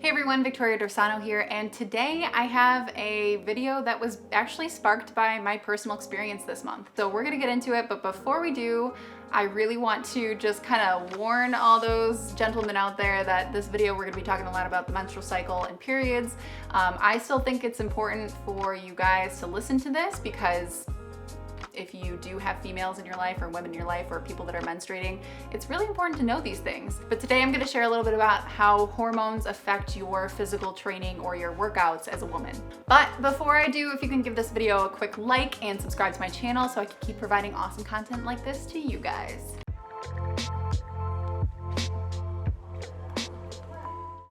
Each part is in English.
Hey everyone, Victoria Dorsano here, and today I have a video that was actually sparked by my personal experience this month. So we're gonna get into it, but before we do, I really want to just kind of warn all those gentlemen out there that this video we're gonna be talking a lot about the menstrual cycle and periods. I still think it's important for you guys to listen to this because if you do have females in your life or women in your life or people that are menstruating, it's really important to know these things. But today I'm gonna share a little bit about how hormones affect your physical training or your workouts as a woman. But before I do, if you can give this video a quick like and subscribe to my channel so I can keep providing awesome content like this to you guys.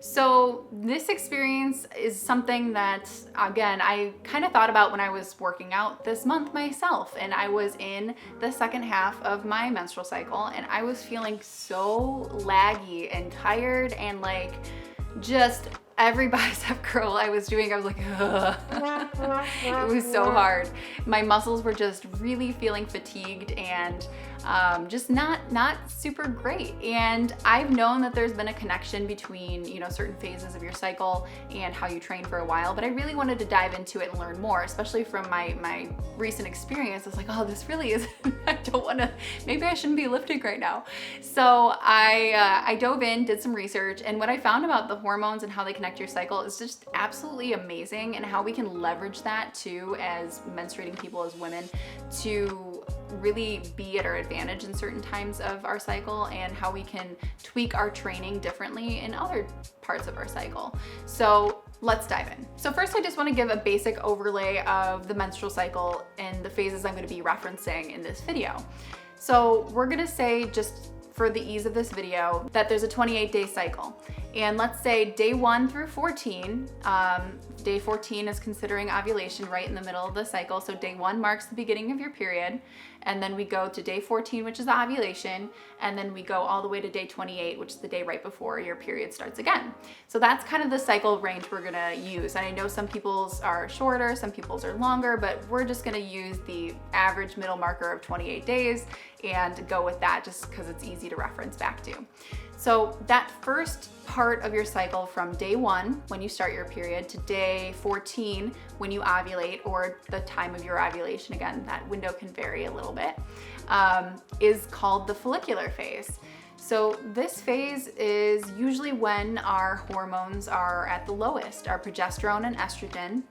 So this experience is something that, again, I kind of thought about when I was working out this month myself, and I was in the second half of my menstrual cycle and I was feeling so laggy and tired and like just every bicep curl I was doing, I was like, ugh. It was so hard. My muscles were just really feeling fatigued and just not super great. And I've known that there's been a connection between, certain phases of your cycle and how you train for a while, but I really wanted to dive into it and learn more, especially from my recent experience. I was like, oh, this really is, I don't want to, maybe I shouldn't be lifting right now. So I dove in, did some research, and what I found about the hormones and how they connect your cycle is just absolutely amazing, and how we can leverage that too as menstruating people, as women, to really be at our advantage in certain times of our cycle, and how we can tweak our training differently in other parts of our cycle. So let's dive in. So first, I just want to give a basic overlay of the menstrual cycle and the phases I'm going to be referencing in this video. So we're going to say, just for the ease of this video, that there's a 28-day cycle. And let's say day 1 through 14, day 14 is considering ovulation right in the middle of the cycle. So day 1 marks the beginning of your period. And then we go to day 14, which is the ovulation. And then we go all the way to day 28, which is the day right before your period starts again. So that's kind of the cycle range we're gonna use. And I know some people's are shorter, some people's are longer, but we're just gonna use the average middle marker of 28 days and go with that just because it's easy to reference back to. So that first part of your cycle, from day 1 when you start your period to day 14 when you ovulate, or the time of your ovulation, again, that window can vary a little bit, is called the follicular phase. So this phase is usually when our hormones are at the lowest, our progesterone and estrogen.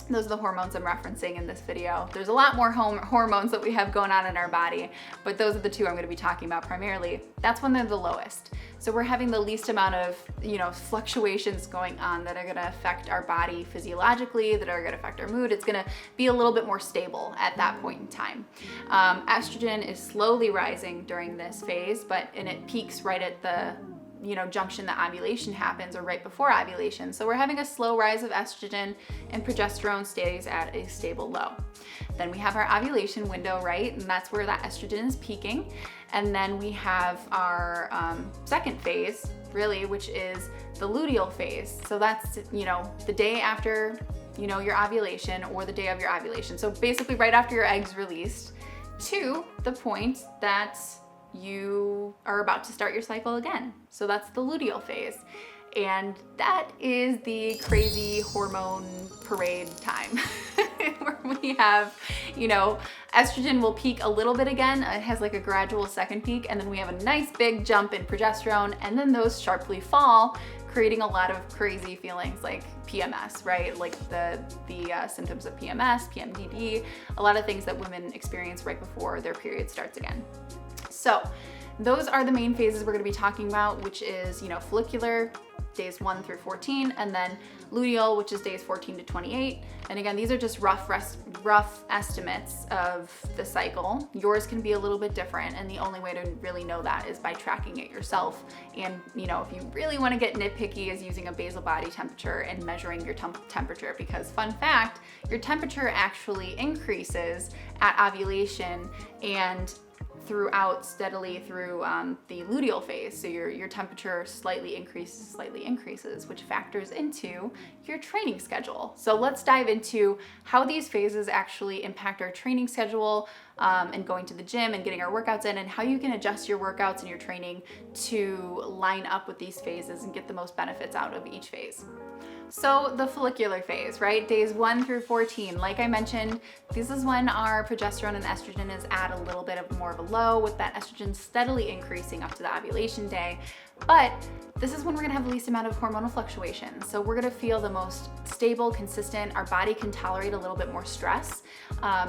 Those are the hormones I'm referencing in this video. There's a lot more hormones that we have going on in our body, but those are the two I'm gonna be talking about primarily. That's when they're the lowest. So we're having the least amount of, fluctuations going on that are gonna affect our body physiologically, that are gonna affect our mood. It's gonna be a little bit more stable at that point in time. Estrogen is slowly rising during this phase, and it peaks right at the junction that ovulation happens, or right before ovulation. So we're having a slow rise of estrogen, and progesterone stays at a stable low. Then we have our ovulation window, right? And that's where that estrogen is peaking. And then we have our second phase, really, which is the luteal phase. So that's, the day after, your ovulation, or the day of your ovulation. So basically right after your egg's released, to the point that you are about to start your cycle again. So that's the luteal phase. And that is the crazy hormone parade time where we have, estrogen will peak a little bit again. It has like a gradual second peak, and then we have a nice big jump in progesterone, and then those sharply fall, creating a lot of crazy feelings like PMS, right? Like the symptoms of PMS, PMDD, a lot of things that women experience right before their period starts again. So those are the main phases we're going to be talking about, which is, follicular, days 1 through 14, and then luteal, which is days 14 to 28. And again, these are just rough estimates of the cycle. Yours can be a little bit different, and the only way to really know that is by tracking it yourself. And, if you really want to get nitpicky, is using a basal body temperature and measuring your temperature, because fun fact, your temperature actually increases at ovulation and throughout steadily through the luteal phase. So your temperature slightly increases, which factors into your training schedule. So let's dive into how these phases actually impact our training schedule, and going to the gym and getting our workouts in, and how you can adjust your workouts and your training to line up with these phases and get the most benefits out of each phase. So the follicular phase, right? Days 1 through 14, like I mentioned, this is when our progesterone and estrogen is at a little bit of more of a low, with that estrogen steadily increasing up to the ovulation day. But this is when we're gonna have the least amount of hormonal fluctuations. So we're gonna feel the most stable, consistent. Our body can tolerate a little bit more stress.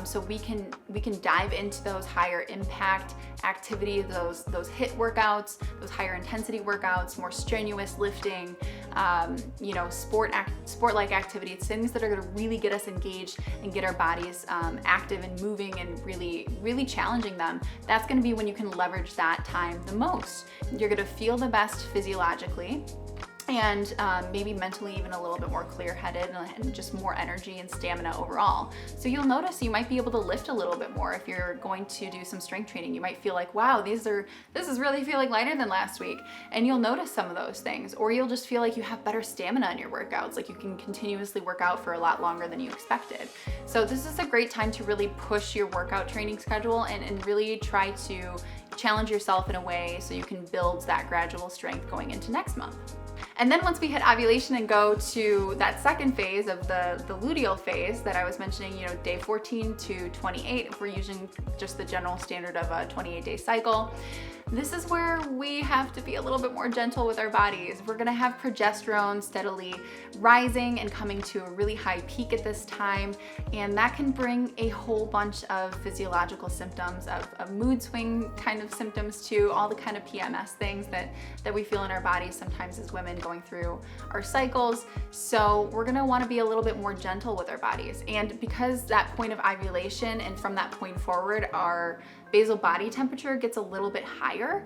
So we can dive into those higher impact activities, those HIIT workouts, those higher intensity workouts, more strenuous lifting, sport-like activities, things that are gonna really get us engaged and get our bodies active and moving and really challenging them. That's gonna be when you can leverage that time the most. You're gonna feel the best physiologically, and maybe mentally even a little bit more clear-headed and just more energy and stamina overall. So you'll notice you might be able to lift a little bit more if you're going to do some strength training. You might feel like, wow, this is really feeling lighter than last week. And you'll notice some of those things. Or you'll just feel like you have better stamina in your workouts, like you can continuously work out for a lot longer than you expected. So this is a great time to really push your workout training schedule and really try to challenge yourself in a way so you can build that gradual strength going into next month. And then once we hit ovulation and go to that second phase of the luteal phase that I was mentioning, day 14 to 28, if we're using just the general standard of a 28-day cycle, this is where we have to be a little bit more gentle with our bodies. We're gonna have progesterone steadily rising and coming to a really high peak at this time, and that can bring a whole bunch of physiological symptoms, of mood swing kind of symptoms too, all the kind of PMS things that we feel in our bodies sometimes as women going through our cycles. So we're gonna wanna be a little bit more gentle with our bodies. And because that point of ovulation and from that point forward, our basal body temperature gets a little bit higher,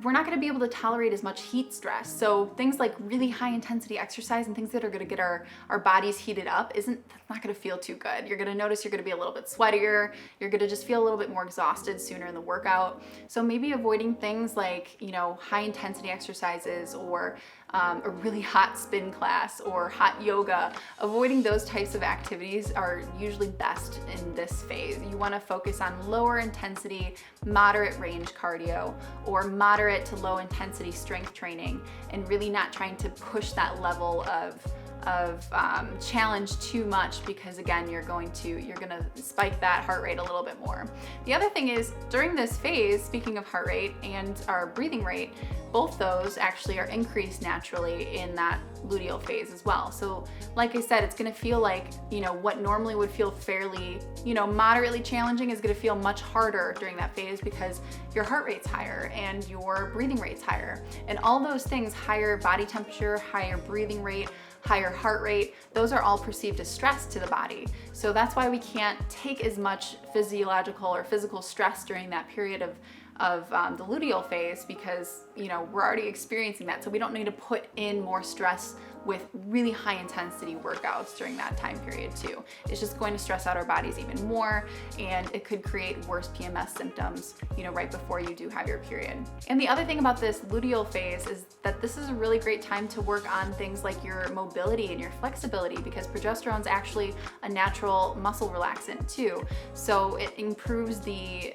we're not going to be able to tolerate as much heat stress. So things like really high intensity exercise and things that are going to get our bodies heated up that's not going to feel too good. You're going to notice you're going to be a little bit sweatier. You're going to just feel a little bit more exhausted sooner in the workout. So maybe avoiding things like, high intensity exercises or a really hot spin class or hot yoga. Avoiding those types of activities are usually best in this phase. You want to focus on lower intensity, moderate range cardio, or moderate to low intensity strength training, and really not trying to push that level of challenge too much, because again, you're gonna spike that heart rate a little bit more. The other thing is, during this phase, speaking of heart rate and our breathing rate, both those actually are increased naturally in that luteal phase as well. So like I said, it's gonna feel like, what normally would feel fairly, moderately challenging is gonna feel much harder during that phase, because your heart rate's higher and your breathing rate's higher. And all those things, higher body temperature, higher breathing rate, higher heart rate, those are all perceived as stress to the body. So that's why we can't take as much physiological or physical stress during that period of the luteal phase, because we're already experiencing that. So we don't need to put in more stress with really high intensity workouts during that time period too. It's just going to stress out our bodies even more, and it could create worse PMS symptoms, right before you do have your period. And the other thing about this luteal phase is that this is a really great time to work on things like your mobility and your flexibility, because progesterone is actually a natural muscle relaxant too. So it improves the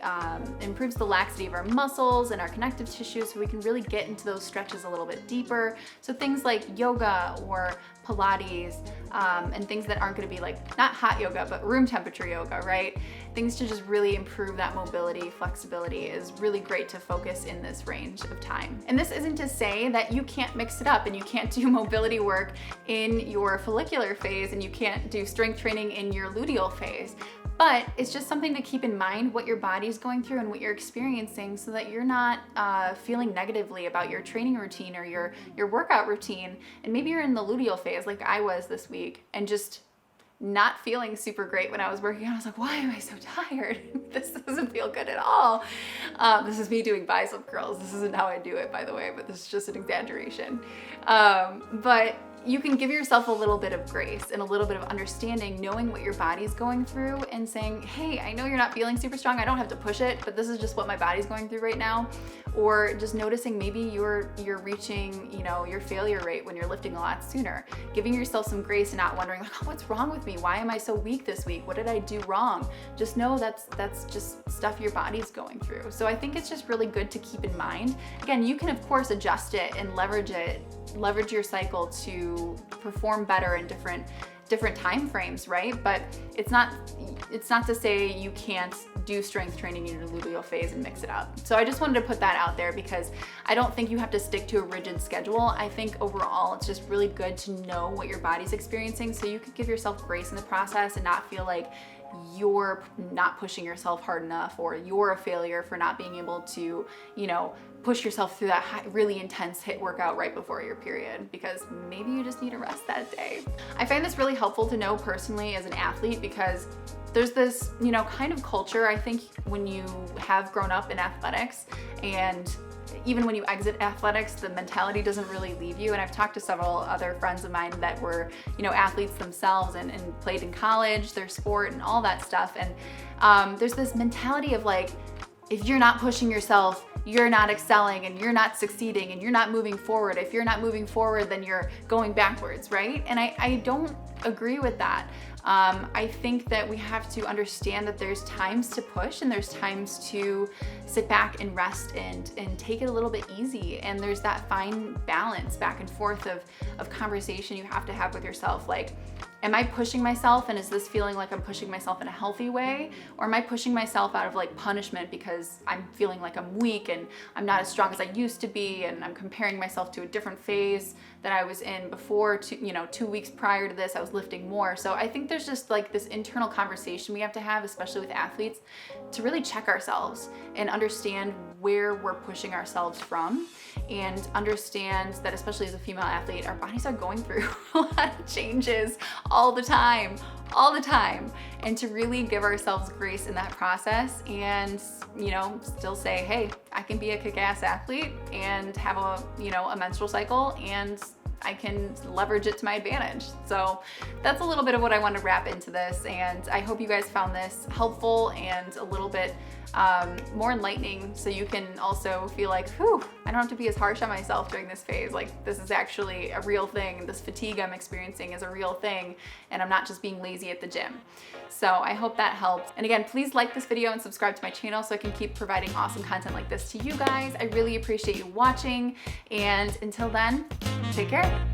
laxity of our muscles and our connective tissue, so we can really get into those stretches a little bit deeper. So things like yoga or Pilates, and things that aren't going to be like, not hot yoga, but room temperature yoga, right? Things to just really improve that mobility, flexibility is really great to focus in this range of time. And this isn't to say that you can't mix it up and you can't do mobility work in your follicular phase and you can't do strength training in your luteal phase. But it's just something to keep in mind, what your body's going through and what you're experiencing, so that you're not feeling negatively about your training routine or your workout routine. And maybe you're in the luteal phase like I was this week and just not feeling super great when I was working out. I was like, why am I so tired? This doesn't feel good at all. This is me doing bicep curls. This isn't how I do it, by the way, but this is just an exaggeration. But you can give yourself a little bit of grace and a little bit of understanding, knowing what your body's going through and saying, hey, I know you're not feeling super strong. I don't have to push it, but this is just what my body's going through right now. Or just noticing maybe you're reaching, you know, your failure rate when you're lifting a lot sooner. Giving yourself some grace and not wondering, like, oh, what's wrong with me? Why am I so weak this week? What did I do wrong? Just know that's just stuff your body's going through. So I think it's just really good to keep in mind. Again, you can of course adjust it and leverage your cycle to perform better in different time frames, right? But it's not to say you can't do strength training in your luteal phase and mix it up. So I just wanted to put that out there because I don't think you have to stick to a rigid schedule. I think overall it's just really good to know what your body's experiencing so you could give yourself grace in the process and not feel like you're not pushing yourself hard enough or you're a failure for not being able to, you know, push yourself through that really intense HIIT workout right before your period, because maybe you just need to rest that day. I find this really helpful to know personally as an athlete because there's this, you know, kind of culture, I think, when you have grown up in athletics, and even when you exit athletics, the mentality doesn't really leave you. And I've talked to several other friends of mine that were, you know, athletes themselves and played in college, their sport and all that stuff. And there's this mentality of like, if you're not pushing yourself, you're not excelling and you're not succeeding and you're not moving forward. If you're not moving forward, then you're going backwards, right? And I don't agree with that. I think that we have to understand that there's times to push and there's times to sit back and rest and take it a little bit easy. And there's that fine balance back and forth of conversation you have to have with yourself. Like, am I pushing myself and is this feeling like I'm pushing myself in a healthy way? Or am I pushing myself out of like punishment because I'm feeling like I'm weak and I'm not as strong as I used to be and I'm comparing myself to a different phase that I was in before, 2 weeks prior to this, I was lifting more. So I think there's just like this internal conversation we have to have, especially with athletes, to really check ourselves and understand where we're pushing ourselves from, and understand that, especially as a female athlete, our bodies are going through a lot of changes all the time, and to really give ourselves grace in that process and, still say, hey, I can be a kick-ass athlete and have a menstrual cycle, and I can leverage it to my advantage. So that's a little bit of what I want to wrap into this, and I hope you guys found this helpful and a little bit more enlightening, so you can also feel like, whew, I don't have to be as harsh on myself during this phase. Like, this is actually a real thing. This fatigue I'm experiencing is a real thing, and I'm not just being lazy at the gym. So I hope that helps. And again, please like this video and subscribe to my channel so I can keep providing awesome content like this to you guys. I really appreciate you watching, and until then, take care.